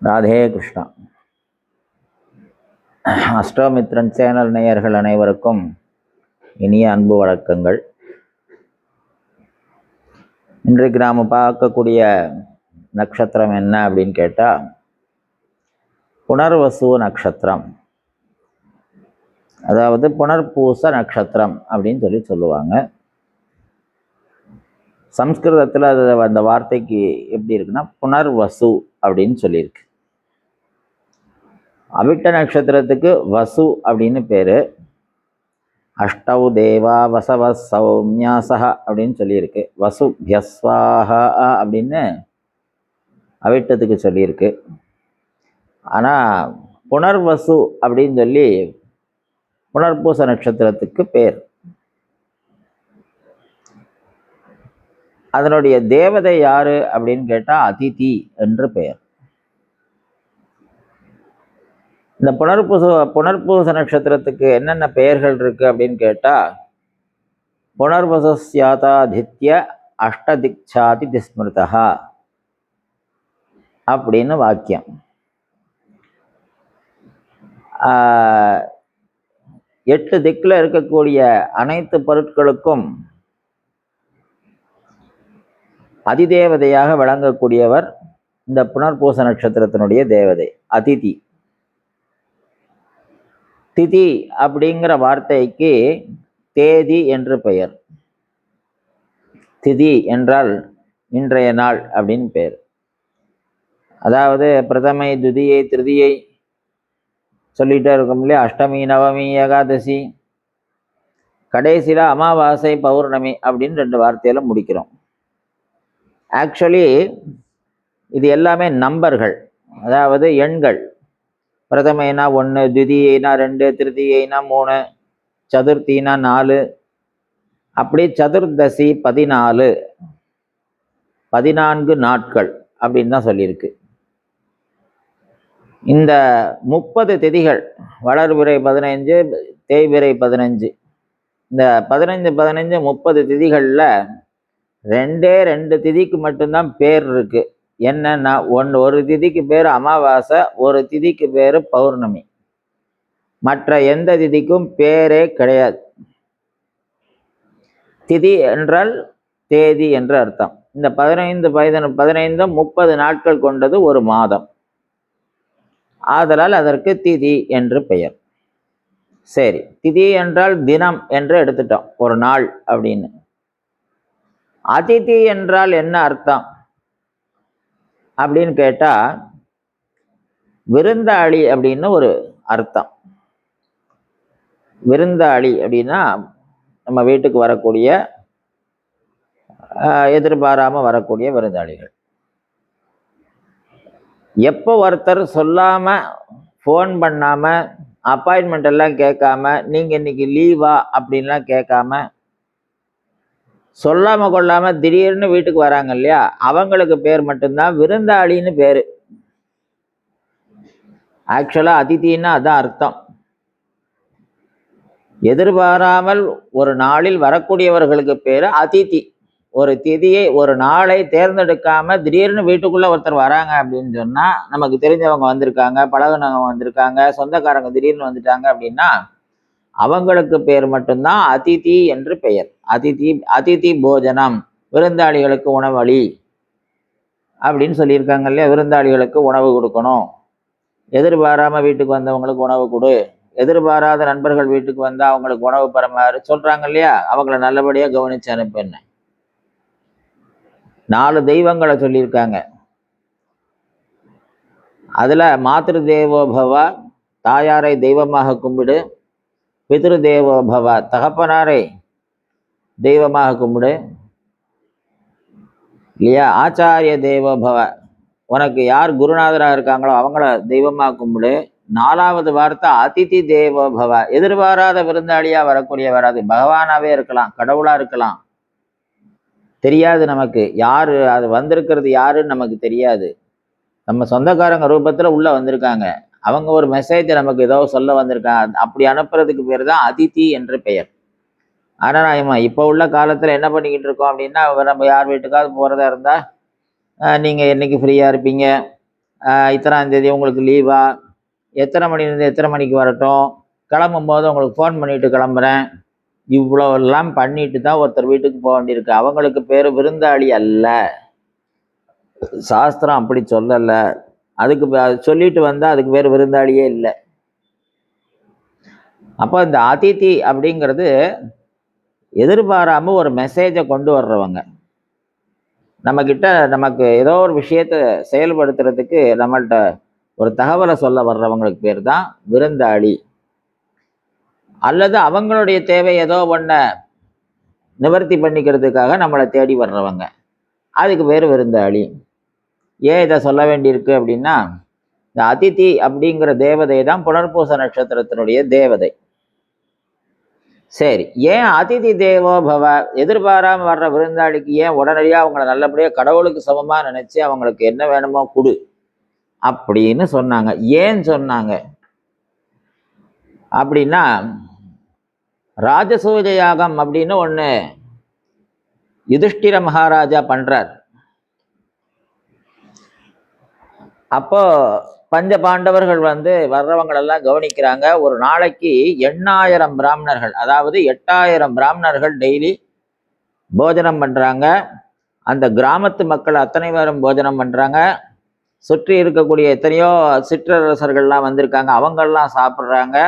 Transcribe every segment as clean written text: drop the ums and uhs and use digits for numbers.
Radhe Krishna. அஷ்டமித்ரன் channel நேயர்கள் அனைவருக்கும் இனிய அன்பு வணக்கங்கள். இன்றைக்கு நாம் பார்க்கக்கூடிய நட்சத்திரம் என்ன அப்படின்னு கேட்டால் புனர்வசு நட்சத்திரம், அதாவது புனர்பூச நட்சத்திரம் அப்படின்னு சொல்லுவாங்க. சம்ஸ்கிருதத்தில் அது அந்த வார்த்தைக்கு எப்படி இருக்குன்னா புனர்வசு அப்படின்னு சொல்லியிருக்கு. அவிட்ட நட்சத்திரத்துக்கு வசு அப்படின்னு பேர். அஷ்டௌ தேவா வசவ சௌமியாசக அப்படின்னு சொல்லியிருக்கு. வசு பியஸ்வாக அப்படின்னு அவிட்டத்துக்கு சொல்லியிருக்கு. ஆனால் புனர்வசு அப்படின்னு சொல்லி புனர்பூச நட்சத்திரத்துக்கு பேர். அதனுடைய தேவதை யாரு அப்படின்னு கேட்டால் அதிதி என்று பெயர். இந்த புனர்பூச நட்சத்திரத்துக்கு என்னென்ன பெயர்கள் இருக்கு அப்படின்னு கேட்டால் புனர்வசஸ்யாதாதித்ய அஷ்டதிக்ஷாதி திஸ்மிருதா அப்படின்னு வாக்கியம். 8 திக்கில் இருக்கக்கூடிய அனைத்து பொருட்களுக்கும் அதிதேவதையாக விளங்கக்கூடியவர் இந்த புனர்பூச நட்சத்திரத்தினுடைய தேவதை அதிதி. திதி அப்படிங்கிற வார்த்தைக்கு தேதி என்று பெயர். திதி என்றால் இன்றைய நாள் அப்படின்னு பெயர். அதாவது பிரதமை, துதியை, திருதியை சொல்லிகிட்டே இருக்கும் இல்லையா. அஷ்டமி, நவமி, ஏகாதசி, கடைசியில் அமாவாசை, பௌர்ணமி அப்படின்னு 2 வார்த்தையில முடிக்கிறோம். ஆக்சுவலி இது எல்லாமே நம்பர்கள், அதாவது எண்கள். பிரதமைனா 1, துதியைனா 2, திருதியைனா 3, சதுர்த்தினா 4, அப்படி சதுர்தசி 14, 14 நாட்கள் அப்படின்னு தான் சொல்லியிருக்கு. இந்த 30 திதிகள், வளர்பிறை 15, தேய்பிறை 15, இந்த 15 30 திதிகளில் 2 திதிக்கு மட்டும்தான் பேர் இருக்கு. என்னன்னா ஒரு திதிக்கு பேர் அமாவாசை, ஒரு திதிக்கு பேர் பௌர்ணமி. மற்ற எந்த திதிக்கும் பேரே கிடையாது. திதி என்றால் தேதி என்று அர்த்தம். இந்த 15 30 நாட்கள் கொண்டது ஒரு மாதம். ஆதலால் அதற்கு திதி என்று பெயர். சரி, திதி என்றால் தினம் என்று எடுத்துட்டோம், ஒரு நாள் அப்படின்னு. அதிதி என்றால் என்ன அர்த்தம் அப்படின்னு கேட்டா விருந்தாளி அப்படின்னு ஒரு அர்த்தம். விருந்தாளி அப்படின்னா நம்ம வீட்டுக்கு வரக்கூடிய, எதிர்பாராம வரக்கூடிய விருந்தாளிகள். எப்போ ஒருத்தர் சொல்லாம, ஃபோன் பண்ணாம, அப்பாயின்மெண்ட் எல்லாம் கேட்காம, நீங்க இன்னைக்கு லீவா அப்படின்லாம் கேட்காம, சொல்லாம கொள்ளாம திடீர்னு வீட்டுக்கு வராங்க இல்லையா, அவங்களுக்கு பேர் மட்டும்தான் விருந்தாளின்னு பேரு. ஆக்சுவலா அதிதின்னா அதான் அர்த்தம். எதிர்பாராமல் ஒரு நாளில் வரக்கூடியவர்களுக்கு பேரு அதிதி. ஒரு திதியை, ஒரு நாளை தேர்ந்தெடுக்காம திடீர்னு வீட்டுக்குள்ள ஒருத்தர் வராங்க அப்படின்னு சொன்னா, நமக்கு தெரிஞ்சவங்க வந்திருக்காங்க, பழகுனவங்க வந்திருக்காங்க, சொந்தக்காரங்க திடீர்னு வந்துட்டாங்க அப்படின்னா அவங்களுக்கு பேர் மட்டும்தான் அதிதி என்று பெயர். அதிதி போஜனம், விருந்தாளிகளுக்கு உணவளி அப்படின்னு சொல்லியிருக்காங்க இல்லையா. விருந்தாளிகளுக்கு உணவு கொடுக்கணும், எதிர்பாராம வீட்டுக்கு வந்தவங்களுக்கு உணவு கொடு, எதிர்பாராத நண்பர்கள் வீட்டுக்கு வந்தா அவங்களுக்கு உணவு பரமாறு சொல்றாங்க இல்லையா. அவங்கள நல்லபடியா கவனிச்சு அனுப்புன்னு 4 தெய்வங்களை சொல்லியிருக்காங்க. அதுல மாத்ரு தேவோபவ, தாயாரை தெய்வமாக கும்பிடு. பித்ரு தேவோபவ, தகப்பனாரை தெய்வமாக கும்பிடு இல்லையா. ஆச்சாரிய தேவோபவ, உனக்கு யார் குருநாதராக இருக்காங்களோ அவங்கள தெய்வமாக கும்பிடு. 4வது வார்த்தை அதிதி தேவோபவ, எதிர்பாராத விருந்தாளியா வரக்கூடியவர். அது பகவானாவே இருக்கலாம், கடவுளா இருக்கலாம், தெரியாது நமக்கு. யாரு அது வந்திருக்கிறது யாருன்னு நமக்கு தெரியாது. நம்ம சொந்தக்காரங்க ரூபத்துல உள்ள வந்திருக்காங்க, அவங்க ஒரு மெசேஜை நமக்கு ஏதோ சொல்ல வந்திருக்காங்க, அப்படி அனுப்புறதுக்கு பேர் தான் அதிதி என்று பெயர். ஆனால் இப்போ உள்ள காலத்தில் என்ன பண்ணிக்கிட்டு இருக்கோம் அப்படின்னா, நம்ம யார் வீட்டுக்காவது போகிறதா இருந்தால், நீங்கள் என்னைக்கு ஃப்ரீயாக இருப்பீங்க, இத்தனாம் தேதி உங்களுக்கு லீவா, எத்தனை மணிலேருந்து எத்தனை மணிக்கு வரட்டும், கிளம்பும்போது உங்களுக்கு ஃபோன் பண்ணிட்டு கிளம்புறேன். இவ்வளோவெல்லாம் பண்ணிட்டு தான் ஒருத்தர் வீட்டுக்கு போக வேண்டியிருக்கு. அவங்களுக்கு பேர் விருந்தாளி அல்ல. சாஸ்திரம் அப்படி சொல்லலை. அதுக்கு சொல்லிட்டு வந்தால் அதுக்கு பேர் விருந்தாளியே இல்லை. அப்போ இந்த அதிதி அப்படிங்கிறது எதிர்பாராம ஒரு மெசேஜை கொண்டு வர்றவங்க. நம்மக்கிட்ட நமக்கு ஏதோ ஒரு விஷயத்தை செயல்படுத்துறதுக்கு நம்மள்கிட்ட ஒரு தகவலை சொல்ல வர்றவங்களுக்கு பேர் தான் விருந்தாளி. அல்லது அவங்களுடைய தேவை ஏதோ ஒன்றை நிவர்த்தி பண்ணிக்கிறதுக்காக நம்மளை தேடி வர்றவங்க, அதுக்கு பேர் விருந்தாளி. ஏன் இதை சொல்ல வேண்டியிருக்கு அப்படின்னா, இந்த அதிதி அப்படிங்கிற தேவதை தான் புனர்பூச நட்சத்திரத்தினுடைய தேவதை. சரி, ஏன் அதிதி தேவோ பவ, எதிர்பாராம வர்ற விருந்தாளிக்கு ஏன் உடனடியாக அவங்கள நல்லபடியாக கடவுளுக்கு சமமாக நினைச்சு அவங்களுக்கு என்ன வேணுமோ கொடு அப்படின்னு சொன்னாங்க. ஏன் சொன்னாங்க அப்படின்னா, ராஜசூய யாகம் அப்படின்னு ஒன்று யுதிஷ்டிர மகாராஜா பண்றார். அப்போ பஞ்ச பாண்டவர்கள் வர்றவங்களெல்லாம் கவனிக்கிறாங்க. ஒரு நாளைக்கு 8000 பிராமணர்கள், அதாவது 8000 பிராமணர்கள் டெய்லி போஜனம் பண்ணுறாங்க. அந்த கிராமத்து மக்கள் அத்தனை பேரும் போஜனம் பண்ணுறாங்க. சுற்றி இருக்கக்கூடிய எத்தனையோ சிற்றரசர்கள்லாம் வந்திருக்காங்க, அவங்கெல்லாம் சாப்பிட்றாங்க.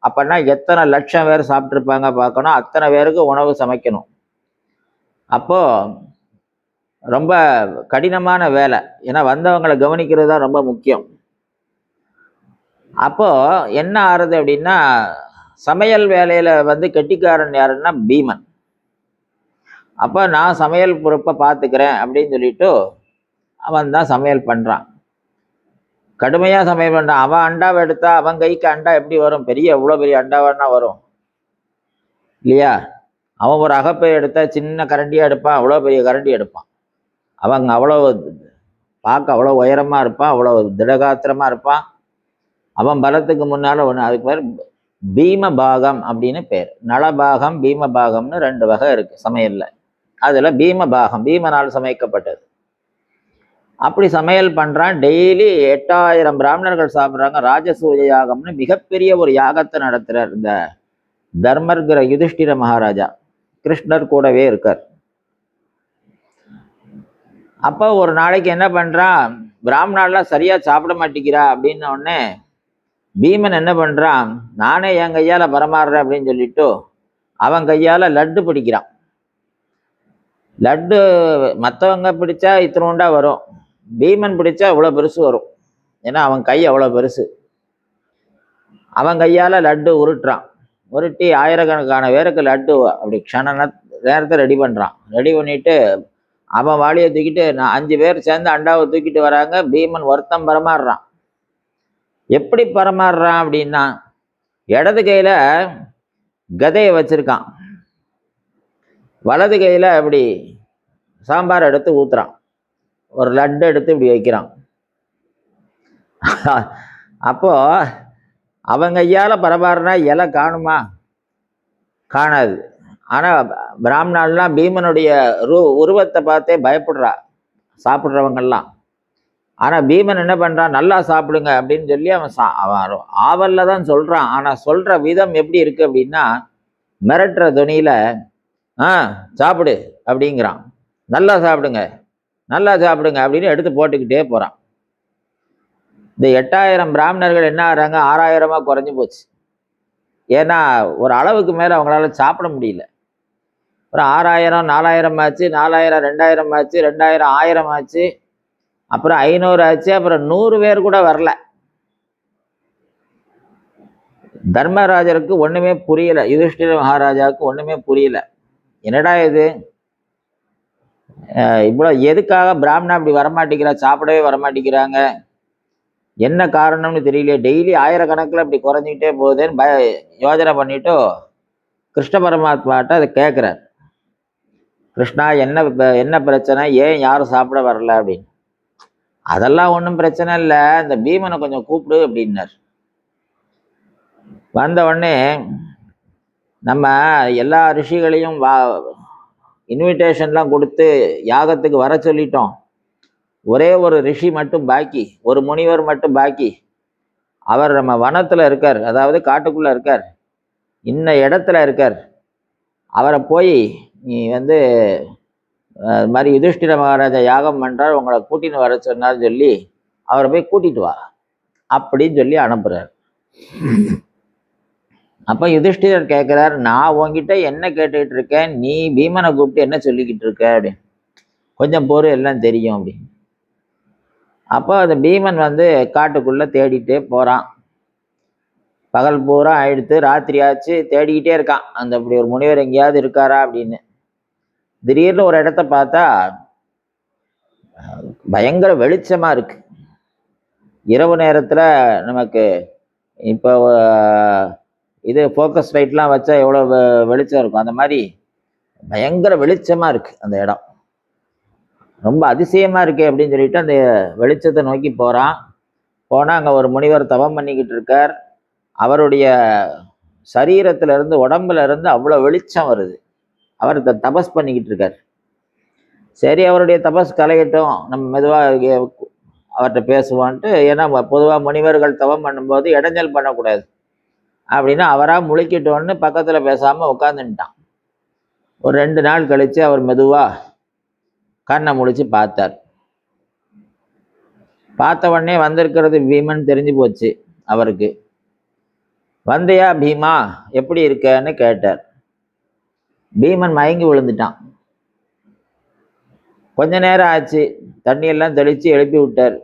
அப்போனா எத்தனை லட்சம் பேர் சாப்பிட்ருப்பாங்க பார்க்கணும். அத்தனை பேருக்கு உணவு சமைக்கணும். அப்போது ரொம்ப கடினமான வேலை. ஏன்னா வந்தவங்களை கவனிக்கிறது தான் ரொம்ப முக்கியம். அப்போது என்ன ஆறுது அப்படின்னா, சமையல் வேலையில் கெட்டிக்காரன் யாருன்னா பீமன். அப்போ நான் சமையல் பொறுப்பை பார்த்துக்கிறேன் அப்படின்னு சொல்லிட்டு அவன் தான் சமையல் பண்ணுறான். கடுமையாக சமையல் பண்ணுறான். அவன் அண்டாவை எடுத்தா அவன் கைக்கு அண்டா எப்படி வரும்? எவ்வளோ பெரிய அண்டாவானா வரும் இல்லையா? அவன் ஒரு அகப்பை எடுத்தா சின்ன கரண்டியாக எடுப்பான், அவ்வளோ பெரிய கரண்டி எடுப்பான். அவங்க அவ்வளோ பார்க்க அவ்வளோ உயரமாக இருப்பான், அவ்வளோ திடகாத்திரமாக இருப்பான். அவன் பலத்துக்கு முன்னால் ஒன்று, அதுக்கு பேர் பீமபாகம் அப்படின்னு பேர். நலபாகம் பீமபாகம்னு 2 வகை இருக்குது சமையலில். அதில் பீமபாகம் பீமனால் சமைக்கப்பட்டது. அப்படி சமையல் பண்ணுறான். டெய்லி 8000 பிராமணர்கள் சாப்பிட்றாங்க. ராஜசூய யாகம்னு மிகப்பெரிய ஒரு யாகத்தை நடத்துகிறார் இந்த தர்மர்கிற யுதிஷ்டிர மகாராஜா. கிருஷ்ணர் கூடவே இருக்கார். அப்போ ஒரு நாளைக்கு என்ன பண்ணுறான், பிராமணாலாம் சரியாக சாப்பிட மாட்டேங்கிறா அப்படின்ன உடனே பீமன் என்ன பண்ணுறான், நானே என் கையால் பரமாறுறேன் அப்படின்னு சொல்லிட்டு அவன் கையால் லட்டு பிடிக்கிறான். லட்டு மற்றவங்க பிடிச்சா இத்தினோண்டா வரும், பீமன் பிடிச்சா இவ்வளோ பெருசு வரும். ஏன்னா அவன் கை அவ்வளோ பெருசு. அவன் கையால் லட்டு உருட்டுறான். உருட்டி ஆயிரக்கணக்கான பேருக்கு லட்டு அப்படி நேரத்தை ரெடி பண்ணுறான். ரெடி பண்ணிவிட்டு அவன் வாளியை தூக்கிட்டு 5 பேர் சேர்ந்து அண்டாவை தூக்கிட்டு வராங்க. பீமன் ஒருத்தன் பரமாறுறான். எப்படி பரமாறுறான் அப்படின்னா, இடது கையில் கதையை வச்சிருக்கான், வலது கையில் அப்படி சாம்பார் எடுத்து ஊத்துறான், ஒரு லட்டு எடுத்து இப்படி வைக்கிறான். அப்போ அவங்க கையால் பரமாறுனா இலை காணுமா? காணாது. ஆனால் பிராமணாலாம் பீமனுடைய உருவத்தை பார்த்தே பயப்படுறா சாப்பிட்றவங்கெல்லாம். ஆனால் பீமன் என்ன பண்ணுறான், நல்லா சாப்பிடுங்க அப்படின்னு சொல்லி அவன் ஆவலில் தான் சொல்கிறான். ஆனால் சொல்கிற விதம் எப்படி இருக்குது அப்படின்னா, மிரட்டுற துணியில் சாப்பிடு அப்படிங்கிறான். நல்லா சாப்பிடுங்க நல்லா சாப்பிடுங்க அப்படின்னு எடுத்து போட்டுக்கிட்டே போகிறான். இந்த 8000 பிராமணர்கள் என்ன ஆகிறாங்க, 6000 குறைஞ்சி போச்சு. ஏன்னா ஒரு அளவுக்கு மேலே அவங்களால சாப்பிட முடியல. அப்புறம் 6000 4000 ஆச்சு, 4000 2000 ஆச்சு, 2000 1000 ஆச்சு, அப்புறம் 500 ஆச்சு, அப்புறம் 100 பேர் கூட வரல. தர்மராஜருக்கு ஒன்றுமே புரியல, யுதிஷ்டிர மகாராஜாவுக்கு ஒன்றுமே புரியல. என்னடா இது, இவ்வளோ எதுக்காக பிராமணா இப்படி வரமாட்டேங்கிறா, சாப்பிடவே வரமாட்டேங்கிறாங்க, என்ன காரணம்னு தெரியல, டெய்லி ஆயிரக்கணக்கில் இப்படி குறைஞ்சிக்கிட்டே போகுதுன்னு யோஜனை பண்ணிட்டு கிருஷ்ண பரமாத்மாட்ட அதை கேட்குறார். கிருஷ்ணா, என்ன பிரச்சனை, ஏன் யாரும் சாப்பிட வரல அப்படின்னு. அதெல்லாம் ஒன்றும் பிரச்சனை இல்லை, இந்த பீமனை கொஞ்சம் கூப்பிடு அப்படின்னார். வந்த உடனே நம்ம எல்லா ரிஷிகளையும் இன்விடேஷன்லாம் கொடுத்து யாகத்துக்கு வர சொல்லிட்டோம். ஒரே ஒரு ரிஷி மட்டும் பாக்கி, ஒரு முனிவர் மட்டும் பாக்கி. அவர் நம்ம வனத்தில் இருக்கார், அதாவது காட்டுக்குள்ளே இருக்கார், இன்ன இடத்துல இருக்கார். அவரை போய் நீ வந்து இது மாதிரி யுதிஷ்டிர மகாராஜா யாகம் பண்ணுறார், உங்களை கூட்டின்னு வர சொன்னார் சொல்லி அவரை போய் கூட்டிட்டு வா அப்படின்னு சொல்லி அனுப்புகிறார். அப்போ யுதிஷ்டிரர் கேட்குறார், நான் உங்ககிட்ட என்ன கேட்டுக்கிட்டு இருக்கேன், நீ பீமனை கூப்பிட்டு என்ன சொல்லிக்கிட்டு இருக்க அப்படின்னு. கொஞ்சம் பொறு, எல்லாம் தெரியும் அப்படின்னு. அப்போ அந்த பீமன் வந்து காட்டுக்குள்ளே தேடிட்டே போகிறான். பகல் பூரா ஆயிடுத்து, ராத்திரி ஆச்சு, தேடிக்கிட்டே இருக்கான் அந்த அப்படி ஒரு முனிவர் எங்கேயாவது இருக்காரா அப்படின்னு. திடீர்னு ஒரு இடத்த பார்த்தா பயங்கர வெளிச்சமாக இருக்கு. இரவு நேரத்தில் நமக்கு இப்போ இது ஃபோக்கஸ் லைட்லாம் வச்சா எவ்வளோ வெளிச்சம் இருக்கும், அந்த மாதிரி பயங்கர வெளிச்சமாக இருக்குது அந்த இடம். ரொம்ப அதிசயமாக இருக்கே அப்படின்னு சொல்லிட்டு அந்த வெளிச்சத்தை நோக்கி போகிறான். போனால் அங்கே ஒரு முனிவர் தவம் பண்ணிக்கிட்டு இருக்கார். அவருடைய சரீரத்திலிருந்து, உடம்புல இருந்து அவ்வளோ வெளிச்சம் வருது. அவர் தபஸ் பண்ணிக்கிட்டு இருக்கார். சரி, அவருடைய தபஸ் கலையட்டும், நம்ம மெதுவாக அவர்கிட்ட பேசுவான்ட்டு. ஏன்னா பொதுவாக முனிவர்கள் தவம் பண்ணும்போது இடைஞ்சல் பண்ணக்கூடாது அப்படின்னு அவராக முழிக்கிட்டோன்னு பக்கத்தில் பேசாமல் உட்காந்துட்டான். ஒரு 2 நாள் கழித்து அவர் மெதுவாக கண்ணை முழிச்சு பார்த்தார். பார்த்த உடனே வந்திருக்கிறது பீமன் தெரிஞ்சு போச்சு அவருக்கு. வந்தியா பீமா, எப்படி இருக்கன்னு கேட்டார். பீமன் மயங்கி விழுந்துட்டான். கொஞ்ச நேரம் ஆச்சு, தண்ணியெல்லாம் தெளித்து எழுப்பி விட்டார்.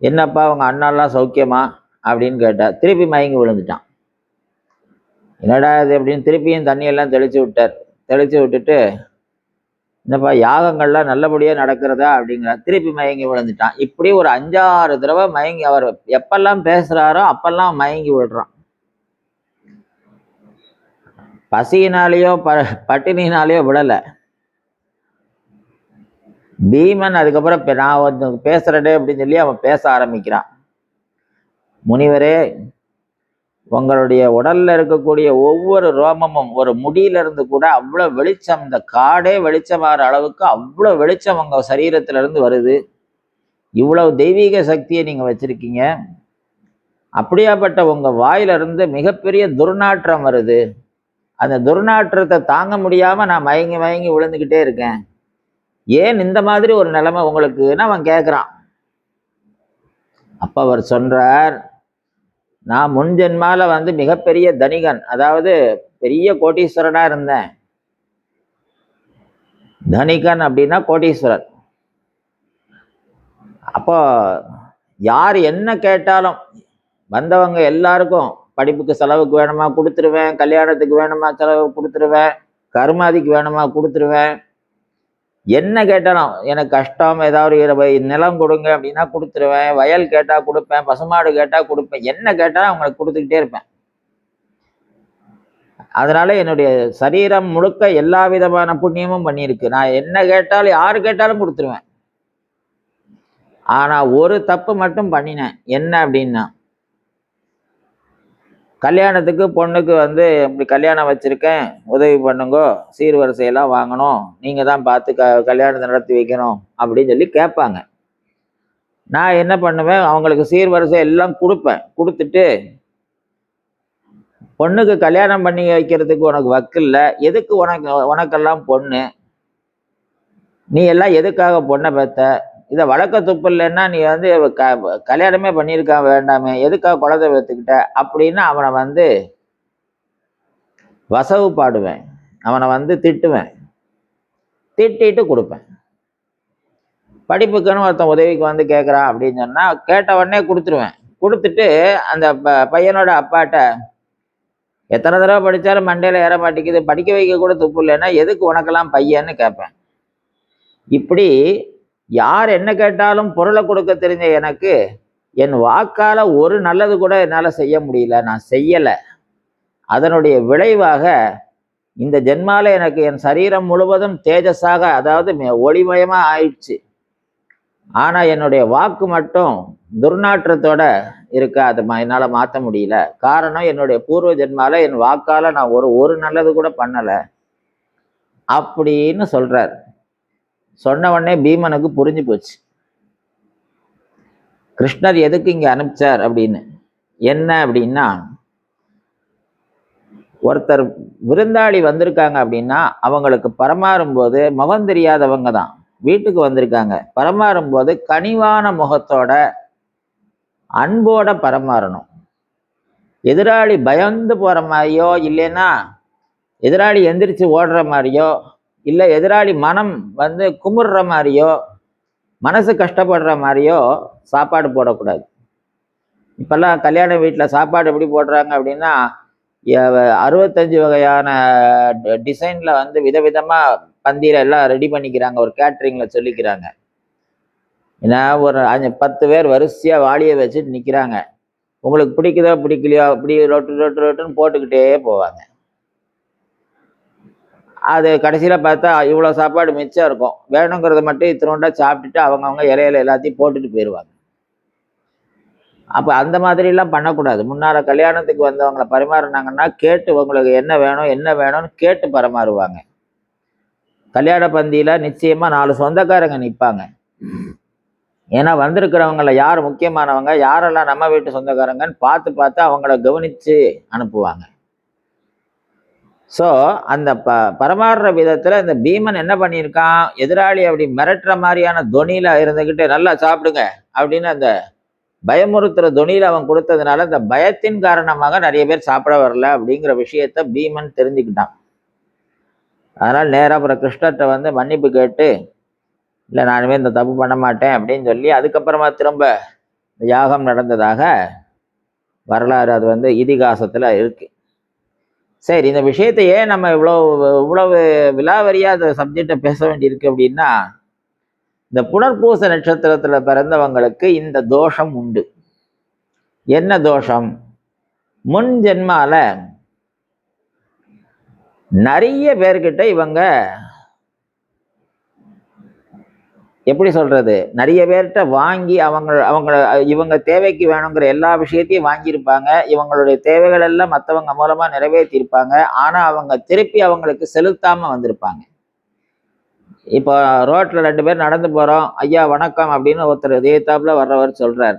என்னப்பா அவங்க அண்ணாலாம் சௌக்கியமா அப்படின்னு கேட்டார். திருப்பி மயங்கி விழுந்துட்டான். என்னடா இது அப்படின்னு திருப்பியும் தண்ணியெல்லாம் தெளித்து விட்டார். தெளித்து விட்டுட்டு, என்னப்பா யாகங்கள்லாம் நல்லபடியாக நடக்கிறதா அப்படிங்கிறார். திருப்பி மயங்கி விழுந்துட்டான். இப்படி ஒரு 5-6 தடவை மயங்கி, அவர் எப்பெல்லாம் பேசுகிறாரோ அப்பெல்லாம் மயங்கி விடுறான். பசியினாலேயோ பட்டினினாலேயோ விடலை. பீமன் அதுக்கப்புறம் நான் வந்து பேசுகிறடே அப்படின்னு சொல்லி அவன் பேச ஆரம்பிக்கிறான். முனிவரே, உங்களுடைய உடல்ல இருக்கக்கூடிய ஒவ்வொரு ரோமமும், ஒரு முடியிலிருந்து கூட அவ்வளோ வெளிச்சம், இந்த காடே வெளிச்சமாகிற அளவுக்கு அவ்வளோ வெளிச்சம் உங்கள் சரீரத்திலிருந்து வருது. இவ்வளவு தெய்வீக சக்தியை நீங்கள் வச்சிருக்கீங்க. அப்படியாப்பட்ட உங்கள் வாயிலிருந்து மிகப்பெரிய துர்நாற்றம் வருது. அந்த துர்நாற்றத்தை தாங்க முடியாமல் நான் மயங்கி மயங்கி விழுந்துக்கிட்டே இருக்கேன். ஏன் இந்த மாதிரி ஒரு நிலைமை உங்களுக்குன்னு அவன் கேட்குறான். அப்போ அவர் சொல்றார், நான் முன் ஜென்மால வந்து மிகப்பெரிய தனிகன், அதாவது பெரிய கோட்டீஸ்வரனா இருந்தேன். தனிகன் அப்படின்னா கோட்டீஸ்வரர். அப்போ யார் என்ன கேட்டாலும் வந்தவங்க எல்லாருக்கும் படிப்புக்கு செலவுக்கு வேணுமா கொடுத்துருவேன், கல்யாணத்துக்கு வேணுமா செலவு கொடுத்துருவேன், கருமாதிக்கு வேணுமா கொடுத்துருவேன். என்ன கேட்டாலும், எனக்கு கஷ்டம், ஏதாவது நிலம் கொடுங்க அப்படின்னா கொடுத்துருவேன், வயல் கேட்டால் கொடுப்பேன், பசுமாடு கேட்டால் கொடுப்பேன், என்ன கேட்டாலும் அவங்களுக்கு கொடுத்துக்கிட்டே இருப்பேன். அதனால என்னுடைய சரீரம் முழுக்க எல்லா விதமான புண்ணியமும் பண்ணியிருக்கு. நான் என்ன கேட்டாலும், யாரு கேட்டாலும் கொடுத்துருவேன். ஆனால் ஒரு தப்பு மட்டும் பண்ணினேன். என்ன அப்படின்னா, கல்யாணத்துக்கு பொண்ணுக்கு வந்து இப்படி கல்யாணம் வச்சுருக்கேன், உதவி பண்ணுங்கோ, சீர்வரிசையெல்லாம் வாங்கணும், நீங்கள் தான் பார்த்து கல்யாணத்தை நடத்தி வைக்கணும் அப்படின்னு சொல்லி கேட்பாங்க. நான் என்ன பண்ணுவேன், அவங்களுக்கு சீர்வரிசை எல்லாம் கொடுப்பேன். கொடுத்துட்டு, பொண்ணுக்கு கல்யாணம் பண்ணி வைக்கிறதுக்கு உனக்கு வக்கில்ல, எதுக்கு உனக்கெல்லாம் பொண்ணு, நீ எல்லாம் எதுக்காக பொண்ணை பெற்ற, இதை வழக்க துப்பு இல்லைன்னா நீ வந்து கல்யாணமே பண்ணியிருக்க வேண்டாமே, எதுக்காக குழந்தை பெற்றுக்கிட்ட அப்படின்னு அவனை வந்து வசவு பாடுவேன். அவனை வந்து திட்டுவேன். திட்டிட்டு கொடுப்பேன். படிப்புக்குன்னு ஒருத்தன் உதவிக்கு வந்து கேட்குறான் அப்படின்னு சொன்னால் கேட்ட உடனே கொடுத்துருவேன். கொடுத்துட்டு அந்த பையனோட அப்பாட்ட, எத்தனை தடவை படித்தாலும் மண்டையில் ஏற மாட்டேங்குது, படிக்க வைக்க கூட துப்பு இல்லைன்னா எதுக்கு உனக்கெல்லாம் பையன்னு கேட்பேன். இப்படி யார் என்ன கேட்டாலும் பொருளை கொடுக்க தெரிஞ்ச எனக்கு என் வாக்கால் ஒரு நல்லது கூட என்னால் செய்ய முடியல, நான் செய்யலை. அதனுடைய விளைவாக இந்த ஜென்மால எனக்கு என் சரீரம் முழுவதும் தேஜஸாக, அதாவது ஒளிமயமாக ஆயிடுச்சு. ஆனால் என்னுடைய வாக்கு மட்டும் துர்நாற்றத்தோட இருக்க அதை என்னால் மாற்ற முடியல. காரணம் என்னுடைய பூர்வ ஜென்மால என் வாக்கால நான் ஒரு நல்லது கூட பண்ணலை அப்படின்னு சொல்றார். சொன்ன உடனே பீமனுக்கு புரிஞ்சு போச்சு கிருஷ்ணர் எதுக்கு இங்க அனுப்பிச்சார் அப்படின்னு. என்ன அப்படின்னா, ஒருத்தர் விருந்தாளி வந்திருக்காங்க அப்படின்னா அவங்களுக்கு பரமாறும் போது முகம் தெரியாதவங்க தான் வீட்டுக்கு வந்திருக்காங்க, பரமாறும் போது கனிவான முகத்தோட அன்போட பரமாறணும். எதிராளி பயந்து போற மாதிரியோ இல்லைன்னா எதிராளி எந்திரிச்சு ஓடுற மாதிரியோ இல்லை எதிராளி மனம் குமுறுற மாதிரியோ மனசு கஷ்டப்படுற மாதிரியோ சாப்பாடு போடக்கூடாது. இப்பெல்லாம் கல்யாண வீட்டில் சாப்பாடு எப்படி போடுறாங்க அப்படின்னா 65 வகையான டிசைனில் விதவிதமாக பந்தியில் எல்லாம் ரெடி பண்ணிக்கிறாங்க, ஒரு கேட்ரிங்கில் சொல்லிக்கிறாங்க. ஏன்னா ஒரு 10 பேர் வரிசையாக வாளியை வச்சுட்டு நிற்கிறாங்க. உங்களுக்கு பிடிக்குதோ பிடிக்கலையோ அப்படி ரொட்டுன்னு போட்டுக்கிட்டே போவாங்க. அது கடைசியில் பார்த்தா இவ்வளோ சாப்பாடு மிச்சம் இருக்கும், வேணுங்கிறத மட்டும் இத்தினோண்டா சாப்பிட்டுட்டு அவங்கவுங்க இலையில எல்லாத்தையும் போட்டுட்டு போயிடுவாங்க. அப்போ அந்த மாதிரிலாம் பண்ணக்கூடாது. முன்னால் கல்யாணத்துக்கு வந்தவங்களை பரிமாறினாங்கன்னா கேட்டு உங்களுக்கு என்ன வேணும்னு கேட்டு பரிமாறுவாங்க. கல்யாண பந்தியில் நிச்சயமாக 4 சொந்தக்காரங்க நிற்பாங்க. ஏன்னா வந்திருக்கிறவங்கள யார் முக்கியமானவங்க, யாரெல்லாம் நம்ம வீட்டு சொந்தக்காரங்கன்னு பார்த்து அவங்கள கவனித்து அனுப்புவாங்க. ஸோ அந்த பரமாறுற விதத்தில் இந்த பீமன் என்ன பண்ணியிருக்கான், எதிராளி அப்படி மிரட்டுற மாதிரியான தொனியில் இருந்துக்கிட்டு நல்லா சாப்பிடுங்க அப்படின்னு அந்த பயமுறுத்துற தொனியில் அவன் கொடுத்ததுனால இந்த பயத்தின் காரணமாக நிறைய பேர் சாப்பிட வரல அப்படிங்கிற விஷயத்த பீமன் தெரிஞ்சுக்கிட்டான். அதனால் நேராக அப்புறம் கிருஷ்ணர்கிட்ட மன்னிப்பு கேட்டு, இல்லை நானுமே இந்த தப்பு பண்ண மாட்டேன் அப்படின்னு சொல்லி அதுக்கப்புறமா திரும்ப யாகம் நடந்ததாக வரலாறு அது இதிகாசத்தில் இருக்கு. சரி, இந்த விஷயத்தை ஏன் நம்ம இவ்வளவு விலாவரியாக அந்த சப்ஜெக்டை பேச வேண்டியிருக்கு அப்படின்னா, இந்த புனர்பூச நட்சத்திரத்தில் பிறந்தவங்களுக்கு இந்த தோஷம் உண்டு. என்ன தோஷம்? முன் ஜென்மால நிறைய பேர்கிட்ட இவங்க எப்படி சொல்றது, நிறைய பேர்கிட்ட வாங்கி இவங்க தேவைக்கு வேணுங்கிற எல்லா விஷயத்தையும் வாங்கியிருப்பாங்க. இவங்களுடைய தேவைகள் எல்லாம் மற்றவங்க மூலமா நிறைவேற்றியிருப்பாங்க. ஆனா அவங்க திருப்பி அவங்களுக்கு செலுத்தாம வந்திருப்பாங்க. இப்போ ரோட்ல 2 பேர் நடந்து போறோம், ஐயா வணக்கம் அப்படின்னு ஒருத்தர் எதிர்த்தாப்புல வர்றவர் சொல்றார்,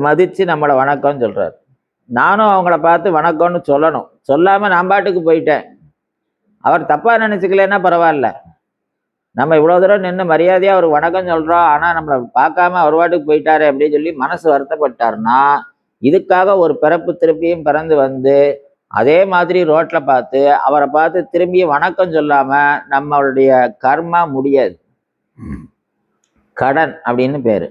மதிச்சு நம்மளை வணக்கம்னு சொல்றாரு. நானும் அவங்கள பார்த்து வணக்கம்னு சொல்லணும், சொல்லாம நான் பாட்டுக்கு போயிட்டேன். அவர் தப்பா நினைச்சுக்கலன்னா பரவாயில்ல, நம்ம இவ்வளோ தூரம் நின்று மரியாதையாக அவர் வணக்கம் சொல்கிறோம், ஆனால் நம்மளை பார்க்காம அவர் பாட்டுக்கு போயிட்டாரு அப்படின்னு சொல்லி மனசு வருத்தப்பட்டார்னா, இதுக்காக ஒரு பிறப்பு திருப்பியும் பிறந்து அதே மாதிரி ரோட்டில் பார்த்து அவரை பார்த்து திரும்பி வணக்கம் சொல்லாமல் நம்மளுடைய கர்மா முடியாது. கடன் அப்படின்னு பேர்.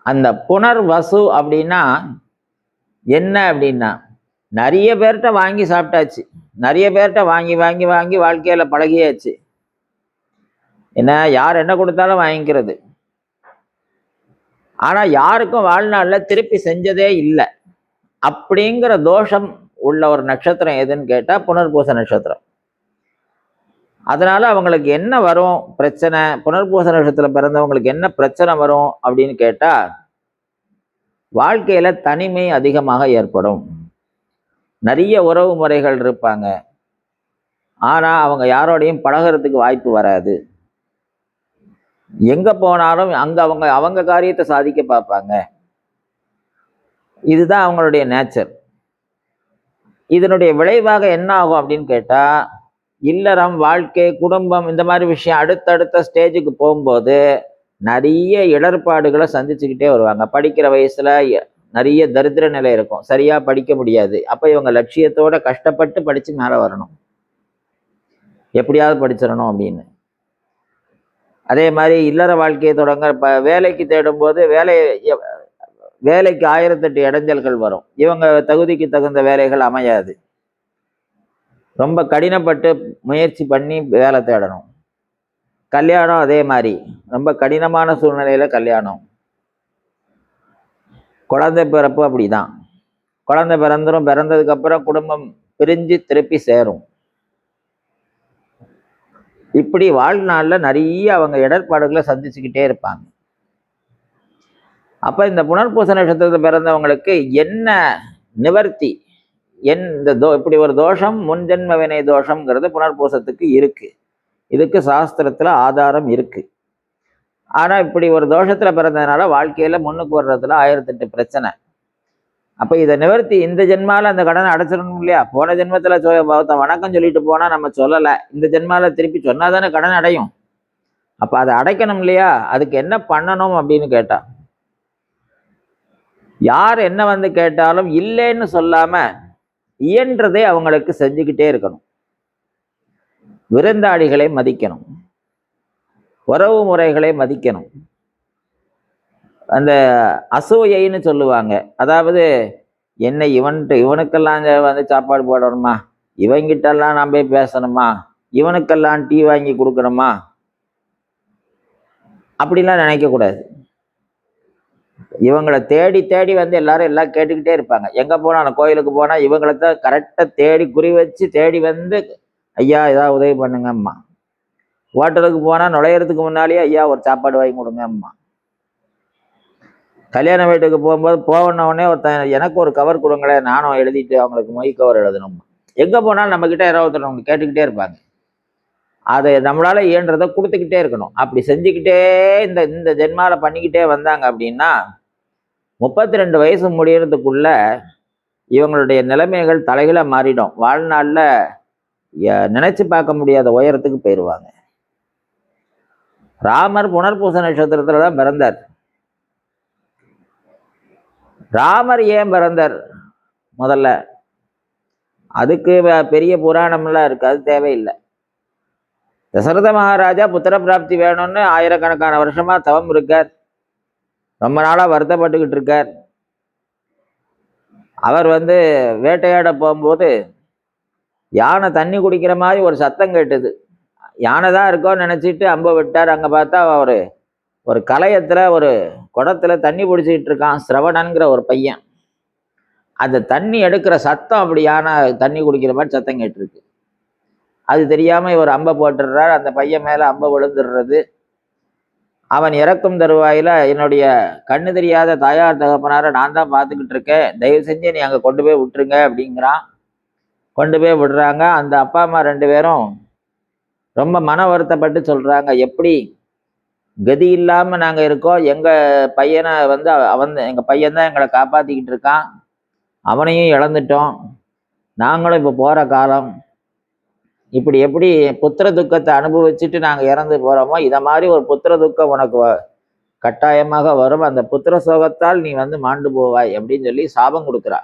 அந்த புனர்வசு அப்படின்னா என்ன அப்படின்னா, நிறைய பேர்கிட்ட வாங்கி சாப்பிட்டாச்சு, நிறைய பேர்கிட்ட வாங்கி வாங்கி வாங்கி வாழ்க்கையில் பழகியாச்சு. என்ன யார் என்ன கொடுத்தாலும் வாங்கிக்கிறது. ஆனா யாருக்கும் வாழ்நாளில் திருப்பி செஞ்சதே இல்லை அப்படிங்கிற தோஷம் உள்ள ஒரு நட்சத்திரம் எதுன்னு கேட்டா புனர்பூச நட்சத்திரம். அதனால அவங்களுக்கு என்ன வரும் பிரச்சனை, புனர்பூச நட்சத்திரம் பிறந்தவங்களுக்கு என்ன பிரச்சனை வரும் அப்படின்னு கேட்டா, வாழ்க்கையில தனிமை அதிகமாக ஏற்படும். நிறைய உறவு முறைகள் இருப்பாங்க, ஆனா அவங்க யாரோடையும் பழகிறதுக்கு வாய்ப்பு வராது. எங்க போனாலும் அங்க அவங்க காரியத்தை சாதிக்க பார்ப்பாங்க. இதுதான் அவங்களுடைய நேச்சர். இதனுடைய விளைவாக என்ன ஆகும் அப்படின்னு கேட்டா, இல்லறம், வாழ்க்கை, குடும்பம் இந்த மாதிரி விஷயம் அடுத்தடுத்த ஸ்டேஜுக்கு போகும்போது நிறைய இடர்பாடுகளை சந்திச்சுக்கிட்டே வருவாங்க. படிக்கிற வயசுல நிறைய தரித்திர நிலை இருக்கும், சரியா படிக்க முடியாது. அப்ப இவங்க லட்சியத்தோட கஷ்டப்பட்டு படிச்சு மேல வரணும், எப்படியாவது படிச்சிடணும் அப்படின்னு. அதே மாதிரி இல்லற வாழ்க்கையை தொடங்க வேலைக்கு தேடும் போது வேலைக்கு 1008 இடைஞ்சல்கள் வரும். இவங்க தகுதிக்கு தகுந்த வேலைகள் அமையாது. ரொம்ப கடினப்பட்டு முயற்சி பண்ணி வேலை தேடணும். கல்யாணம் அதே மாதிரி ரொம்ப கடினமான சூழ்நிலையில கல்யாணம். குழந்தை பிறப்பு அப்படிதான். குழந்தை பிறந்ததுக்கு அப்புறம் குடும்பம் பிரிஞ்சு திருப்பி சேரும். இப்படி வாழ்நாளில் நிறைய அவங்க இடர்பாடுகளை சந்திச்சுக்கிட்டே இருப்பாங்க. அப்ப இந்த புனர்பூச நட்சத்திரத்தில் பிறந்தவங்களுக்கு என்ன நிவர்த்தி, இந்த இப்படி ஒரு தோஷம் முன்ஜென்ம வினை தோஷம்ங்கிறது புனர்பூசத்துக்கு இருக்கு. இதுக்கு சாஸ்திரத்துல ஆதாரம் இருக்கு. ஆனா இப்படி ஒரு தோஷத்துல பிறந்ததுனால வாழ்க்கையில முன்னுக்கு வர்றதுல 1008 பிரச்சனை. அப்ப இதை நிவர்த்தி இந்த ஜென்மால அந்த கடனை அடைச்சிடணும் இல்லையா? போன ஜென்மத்துல வணக்கம் சொல்லிட்டு போனா நம்ம சொல்லலை, இந்த ஜென்மால திருப்பி சொன்னாதானே கடன் அடையும். அப்ப அதை அடைக்கணும் இல்லையா? அதுக்கு என்ன பண்ணணும் அப்படின்னு கேட்டா, யார் என்ன வந்து கேட்டாலும் இல்லைன்னு சொல்லாம இயன்றதை அவங்களுக்கு செஞ்சுக்கிட்டே இருக்கணும். விருந்தாளிகளை மதிக்கணும், உறவு முறைகளை மதிக்கணும். அந்த அசூயைன்னு சொல்லுவாங்க. அதாவது என்ன இவனுக்கெல்லாம் வந்து சாப்பாடு போடணுமா, இவங்கிட்டெல்லாம் நான் போய் பேசணுமா, இவனுக்கெல்லாம் டீ வாங்கி கொடுக்கணுமா, அப்படிலாம் நினைக்கக்கூடாது. இவங்களை தேடி தேடி வந்து எல்லாரும் எல்லாம் கேட்டுக்கிட்டே இருப்பாங்க. எங்க போனாலும் கோயிலுக்கு போனா இவங்களைத்தான் கரெக்டா தேடி குறி வச்சு தேடி வந்து, ஐயா ஏதாவது உதவி பண்ணுங்க அம்மா. ஹோட்டலுக்கு போனா நுழையிறதுக்கு முன்னாலேயே ஐயா ஒரு சாப்பாடு வாங்கி கொடுங்க அம்மா. கல்யாண வீட்டுக்கு போகும்போது போகணுன்னே ஒருத்தன் எனக்கு ஒரு கவர் கொடுங்களேன், நானும் எழுதிட்டு அவங்களுக்கு மொய் கவர் எழுதணும். எங்க போனாலும் நம்ம கிட்ட யாராவது ஒருத்தர் கேட்டுக்கிட்டே இருப்பாங்க. அதை நம்மளால இயன்றதை கொடுத்துக்கிட்டே இருக்கணும். அப்படி செஞ்சுக்கிட்டே இந்த ஜென்மால பண்ணிக்கிட்டே வந்தாங்க அப்படின்னா 32 வயசு முடியறதுக்குள்ள இவங்களுடைய நிலைமைகள் தலைகளை மாறிடும். வாழ்நாள்ல நினைச்சு பார்க்க முடியாத உயரத்துக்கு போயிடுவாங்க. ராமர் புனர்பூச நட்சத்திரத்துல தான் பிறந்தார். ராமர் ஏன் பிறந்தார் முதல்ல? அதுக்கு பெரிய புராணம்லாம் இருக்கு, அது தேவையில்லை. தசரத மகாராஜா புத்திர பிராப்தி வேணும்னு ஆயிரக்கணக்கான வருஷமா தவம் இருக்கார். ரொம்ப நாளா வருத்தப்பட்டுக்கிட்டு இருக்கார். அவர் வந்து வேட்டையாட போகும்போது யானை தண்ணி குடிக்கிற மாதிரி ஒரு சத்தம் கேட்டது. யானை தான் இருக்கோன்னு நினைச்சிட்டு அம்பை விட்டார். அங்க பார்த்தா ஒரு கலையத்துல ஒரு குடத்துல தண்ணி பிடிச்சிக்கிட்டு இருக்கான் சிரவணன்கிற ஒரு பையன். அந்த தண்ணி எடுக்கிற சத்தம் அப்படி யானை தண்ணி குடிக்கிற மாதிரி சத்தம் கேட்டிருக்கு. அது தெரியாம இவர் அம்பை போட்டுடுறார். அந்த பையன் மேல அம்பை விழுந்துடுறது. அவன் இறக்கும் தருவாயில என்னுடைய கண்ணு தெரியாத தாயார் தகப்பனார நான் தான் பார்த்துக்கிட்டு இருக்கேன், தயவு செஞ்சு நீ அங்கே கொண்டு போய் விட்டுருங்க அப்படிங்கிறான். கொண்டு போய் விடுறாங்க. அந்த அப்பா அம்மா 2 பேரும் ரொம்ப மன வருத்தப்பட்டு சொல்றாங்க, எப்படி கதி இல்லாம நாங்க இருக்கோம், எங்க பையனை வந்து எங்க பையன் தான் எங்களை காப்பாத்திக்கிட்டு இருக்கான், அவனையும் இழந்துட்டோம், நாங்களும் இப்போ போற காலம், இப்படி எப்படி புத்திர துக்கத்தை அனுபவிச்சுட்டு நாங்க இறந்து போறோமோ இதை மாதிரி ஒரு புத்திர துக்கம் உனக்கு கட்டாயமாக வரும், அந்த புத்திர சோகத்தால் நீ வந்து மாண்டு போவாய் அப்படின்னு சொல்லி சாபம் கொடுக்குறா.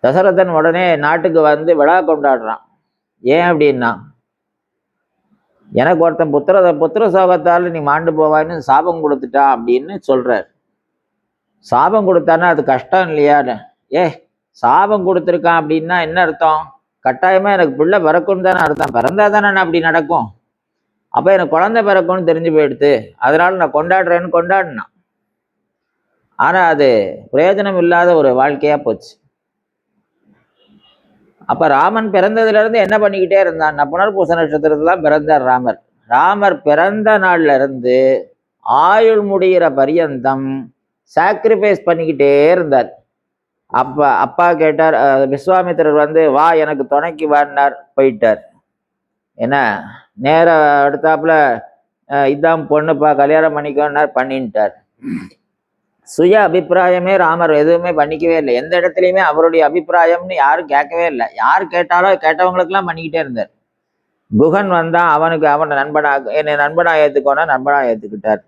தசரதன் உடனே நாட்டுக்கு வந்து விழா கொண்டாடுறான். ஏன் அப்படின்னா, எனக்கு ஒருத்தன் புத்திர சோகத்தால் நீ மாண்டு போவாய்ன்னு சாபம் கொடுத்துட்டான் அப்படின்னு சொல்றார். சாபம் கொடுத்தான்னா அது கஷ்டம் இல்லையா? சாபம் கொடுத்துருக்கான் அப்படின்னா என்ன அர்த்தம்? கட்டாயமா எனக்கு பிள்ளை பிறக்கும்னு தானே அர்த்தம். பிறந்தா தானே நான் அப்படி நடக்கும். அப்ப எனக்கு குழந்தை பிறக்கும்னு தெரிஞ்சு போயிடுது, அதனால நான் கொண்டாடுறேன்னு கொண்டாடினான். ஆனா அது பிரயோஜனம் இல்லாத ஒரு வாழ்க்கையா போச்சு. அப்ப ராமன் பிறந்ததுல இருந்து என்ன பண்ணிக்கிட்டே இருந்தான்? புனர்பூச நட்சத்திரத்துல தான் பிறந்தார் ராமர். ராமர் பிறந்த நாள்ல இருந்து ஆயுள் முடிகிற பரியந்தம் சாக்ரிஃபைஸ் பண்ணிக்கிட்டே இருந்தார். அப்பா கேட்டார், விஸ்வாமித்திரர் வந்து வா எனக்கு துணைக்கு வாடினார், போயிட்டார். என்ன நேர அடுத்தாப்புல இதான் பொண்ணுப்பா கல்யாணம் பண்ணிக்கோன்னார், பண்ணிட்டார். சுய அபிப்பிராயமே ராமர் எதுவுமே பண்ணிக்கவே இல்லை. எந்த இடத்துலையுமே அவருடைய அபிப்பிராயம்னு யாரும் கேட்கவே இல்லை. யார் கேட்டாலும் கேட்டவங்களுக்கெல்லாம் பண்ணிக்கிட்டே இருந்தார். குகன் வந்தான், அவனை என்னை நண்பனா ஏத்துக்கோனா நண்பனா ஏத்துக்கிட்டார்.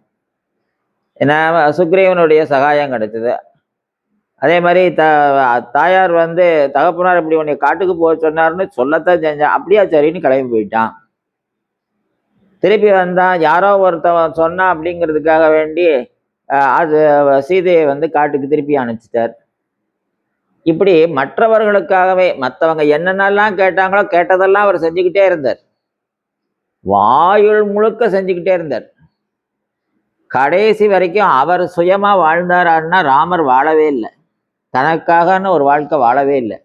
ஏன்னா சுக்ரீவனுடைய சகாயம் கிடைச்சது. அதே மாதிரி தாயார் வந்து தகப்பனார் இப்படி உன்னை காட்டுக்கு போக சொன்னார்னு சொல்லத்தான் செஞ்சான். அப்படியா சரின்னு கிளம்பி போயிட்டான். திருப்பி வந்தான், யாரோ ஒருத்தவன் சொன்னான் அப்படிங்கிறதுக்காக வேண்டி அது சீதையை வந்து காட்டுக்கு திருப்பி அனுப்பிச்சிட்டார். இப்படி மற்றவர்களுக்காகவே மற்றவங்க என்னென்னலாம் கேட்டாங்களோ கேட்டதெல்லாம் அவர் செஞ்சுக்கிட்டே இருந்தார். வாயுள் முழுக்க செஞ்சுக்கிட்டே இருந்தார். கடைசி வரைக்கும் அவர் சுயமா வாழ்ந்தாரான்னா ராமர் வாழவே இல்லை. தனக்காகன்னு ஒரு வாழ்க்கை வாழவே இல்லை.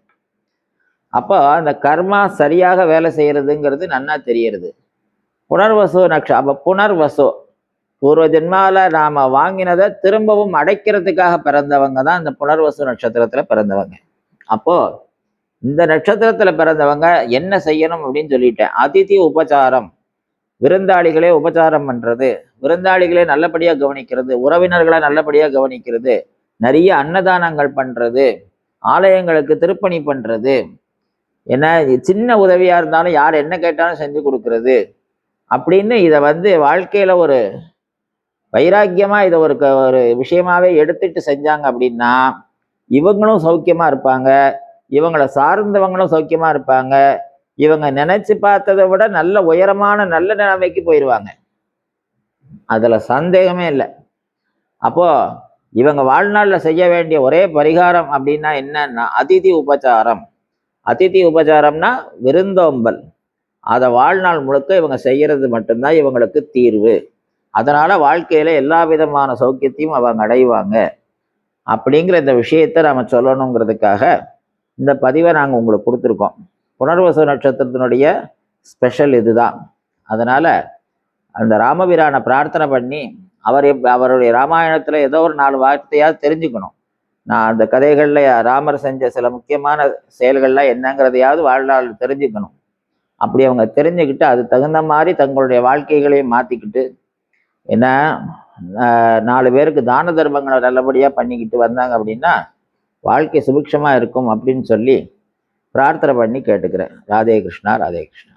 அப்போ அந்த கர்மா சரியாக வேலை செய்யறதுங்கிறது நன்னா தெரியறது. புனர்வசு அப்போ புனர்வசு பூர்வ ஜென்மாவில் நாம் வாங்கினதை திரும்பவும் அடைக்கிறதுக்காக பிறந்தவங்க தான் இந்த புனர்வசு நட்சத்திரத்தில் பிறந்தவங்க. அப்போது இந்த நட்சத்திரத்தில் பிறந்தவங்க என்ன செய்யணும் அப்படின்னு சொல்லிட்டேன். அதிதி உபச்சாரம், விருந்தாளிகளே உபச்சாரம் பண்ணுறது, விருந்தாளிகளே நல்லபடியாக கவனிக்கிறது, உறவினர்களை நல்லபடியாக கவனிக்கிறது, நிறைய அன்னதானங்கள் பண்ணுறது, ஆலயங்களுக்கு திருப்பணி பண்ணுறது, என்ன சின்ன உதவியாக இருந்தாலும் யார் என்ன கேட்டாலும் செஞ்சு கொடுக்கறது அப்படின்னு இதை வாழ்க்கையில் ஒரு வைராக்கியமாக இதை ஒரு விஷயமாவே எடுத்துட்டு செஞ்சாங்க அப்படின்னா இவங்களும் சௌக்கியமாக இருப்பாங்க, இவங்களை சார்ந்தவங்களும் சௌக்கியமாக இருப்பாங்க, இவங்க நினைச்சு பார்த்ததை விட நல்ல உயரமான நல்ல நிலைமைக்கு போயிடுவாங்க. அதில் சந்தேகமே இல்லை. அப்போது இவங்க வாழ்நாளில் செய்ய வேண்டிய ஒரே பரிகாரம் அப்படின்னா என்னன்னா அதிதி உபச்சாரம். அதிதி உபச்சாரம்னா விருந்தோம்பல். அதை வாழ்நாள் முழுக்க இவங்க செய்கிறது மட்டும்தான் இவங்களுக்கு தீர்வு. அதனால் வாழ்க்கையில் எல்லா விதமான சௌக்கியத்தையும் அவங்க அடைவாங்க. அப்படிங்கிற இந்த விஷயத்தை நம்ம சொல்லணுங்கிறதுக்காக இந்த பதிவை நாங்கள் உங்களுக்கு கொடுத்துருக்கோம். புனர்வசு நட்சத்திரத்தினுடைய ஸ்பெஷல் இதுதான். அதனால் அந்த ராமபிரானை பிரார்த்தனை பண்ணி அவருடைய ராமாயணத்தில் ஏதோ ஒரு 4 வார்த்தையாக தெரிஞ்சுக்கணும். நான் அந்த கதைகளில் ராமர் செஞ்ச சில முக்கியமான செயல்கள்லாம் என்னங்கிறதையாவது வாழ்நாள் தெரிஞ்சுக்கணும். அப்படி அவங்க தெரிஞ்சுக்கிட்டு அது தகுந்த மாதிரி தங்களுடைய வாழ்க்கைகளையும் மாற்றிக்கிட்டு ஏன்னா 4 பேருக்கு தான தர்மங்களை நல்லபடியாக பண்ணிக்கிட்டு வந்தாங்க அப்படின்னா வாழ்க்கை சுபிக்ஷமாக இருக்கும் அப்படின்னு சொல்லி பிரார்த்தனை பண்ணி கேட்டுக்கிறேன். ராதே கிருஷ்ணா, ராதே கிருஷ்ணா.